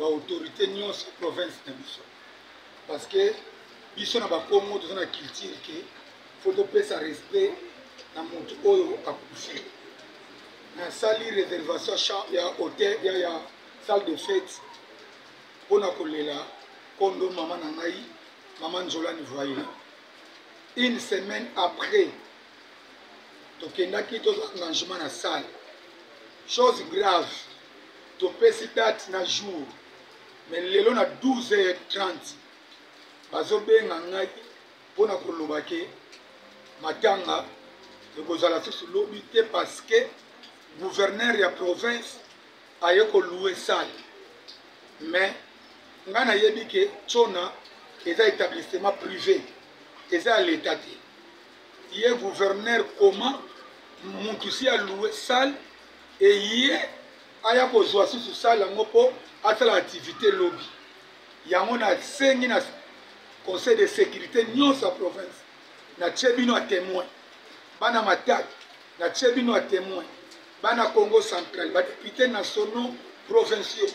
autorité nyonso province na biso parce que biso na bakongo toza na culture ke faut topesa respect na moto oyo akufi nasali réservation ya hôtel ya salle de fête mpona kolela kondo mama na ngai mama Njolani Voyila. Une semaine après tokendaki toza engagement na salle chose grave topesi date na jour mais lelo na 12h30 bazobenga ngai mpona koloba ke matanga ekozala susu lobi te parce que gouverneur ya province aye koloue salle mais ngai nayebi ke Tshona eza établissement privé eza ya l'état te ye gouverneur comment mutu si aloué salle et ye aya kozwa susu salle yango mpo asala activité lobby yango nasengi na conseil de sécurité nyonso ya province natie bino ya témoin bana Matadi natie bino ya témoin bana Congo central badepute nationaux provinciaux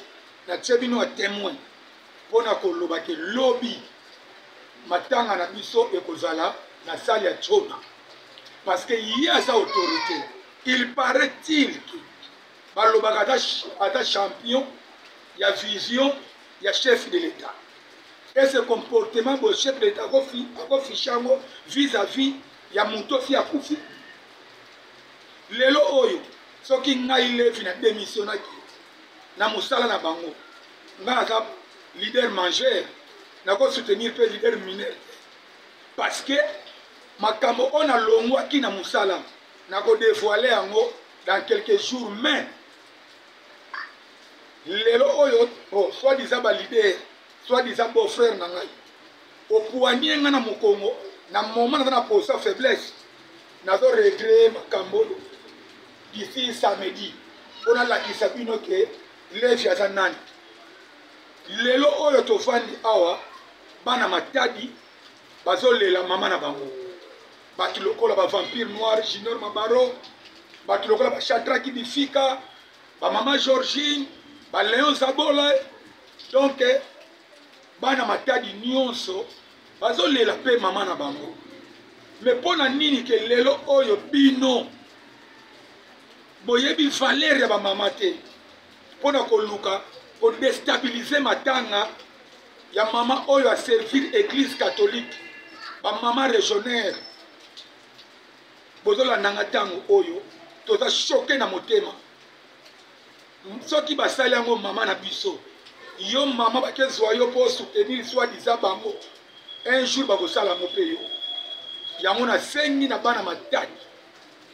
natie bino ya témoin mpona koloba ke lobby matanga na biso ekozala na salle ya Tshona parce que ye aza autorité il paraît-il que balobaka ata champion ya vision ya chef de l'état et ce comportement bo chef de l'état akofiche yango vis-à-vis ya moto osi akufi lelo oyo soki ngai levi na démissionnaki na mosala na bango ngai naza leader mangeur nakosoutenir mpe leader mineur parce que makambo oyo nalongwaki na mosala nakodévoile yango dans quelques jours mais lelo oyo soit disant balider soit disant beau-frère na ngai opuanie nga na mokongo na moment naza na posa faiblesse nazo regret makambo d'ici samedi mpona lakisa bino ke levi aza nani lelo oyo tofandi awa bana Matadi bazolela mama na bango bato lokola bavampire noir Junior Mabaro bato lokola Bashadraki Bifika bamama Georgine baléon Zabola donc bana Matadi nyonso bazolela mpe mama na bango mais mpona nini ke lelo oyo bino boyebi valeur ya bamama te mpona koluka kodestabilize matanga ya mama oyo a servir église catholique bamama régionnaire bozolandanga ntango oyo toza choqué na motema soki basali yango mama na biso yo mama bakezwa yo mpo soutenir soit disant bango un jour bakosala yango mpe yo yango nasengi na bana Matadi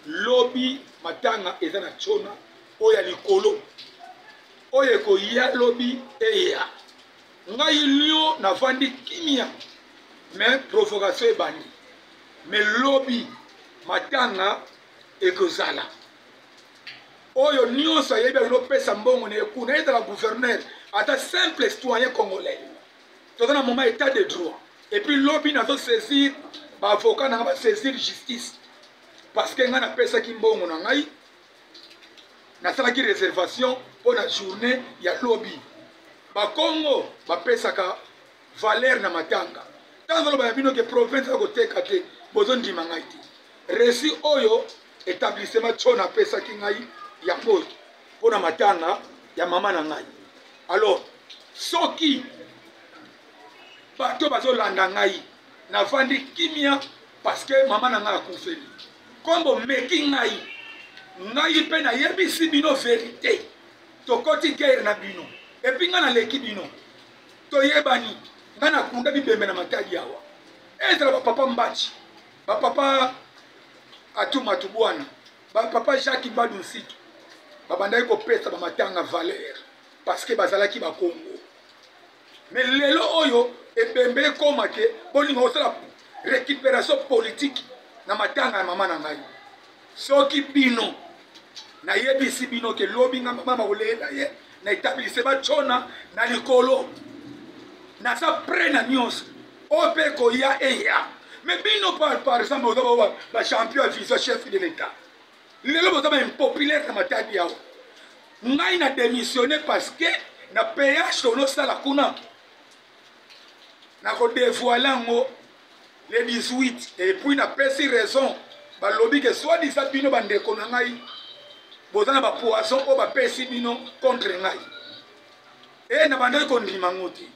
lobi matanga eza na Tshona oyo ya likolo oyo ekoya lobi eya ngai lio navandi kimia mais provocation ebandi mais lobi matanga ekozala oyo nyonso ayebi alopesa mbongo na ekuna ezala gouverneur ata simple citoyen congolais toza na moment état de droit et puis lobi nazosaisir baavocat nanga basaisir justice parce que ngai napesaki mbongo na ngai nasalaki réservation pour la journée ya lobby bakongo bapesaka valeur na matanga tanzo loba bino ke province akoteka te bozondima ngai te resi oyo établissement Tshona apesaki ngai ya mboyi mpona matanga ya mama na ngai alors soki bato bazolanda ngai navandi kimia parce que mama na ngai akufeli kombo meki ngai mpe nayebisi bino vérité tokoti guerre na bino epi ngai naleki bino toyebani ngai nakunda bibembe na Matadi awa ezala bapapa Mbachi bapapa Atumatu Bwana bapapa Jacques Mbadu Nsitu babandaki kopesa bamatanga valeur parce que bazalaki bakongo mais lelo oyo ebembe ekoma ke bolinga kosala récupération politique na matanga ya mama na ngai soki bino nayebisi bino ke lobi nga mama bakolela ye na établissement Tshona na likolo naza prêt na nyonso oyo mpe koya eya mais bino par exemple oza bachampion ya vision chef de l'état lelo boza baimpopulaire na Matadi awa ngai na démissionné parce que na ph tonosala kuna nakodévoile yango le 18 et puis napesi raison balobi ke soi-disant bino bandeko na ngai boza na bapoisson oyo bapesi bino contre ngai e na bandaki kondima ngo te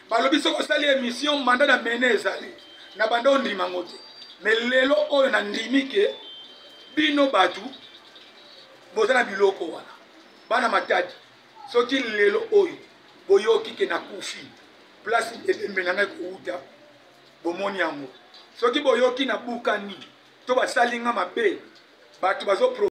balobi soki osali émission manda na mene ezali na banda ondima ngo te mais lelo oyo na ndimi ke bino bato boza na biloko wana bana matadi soki lelo oyo boyoki ke nakufi place edembe na ngai kouta bomoni yango soki boyoki na bukani to basali nga mabe bato bazo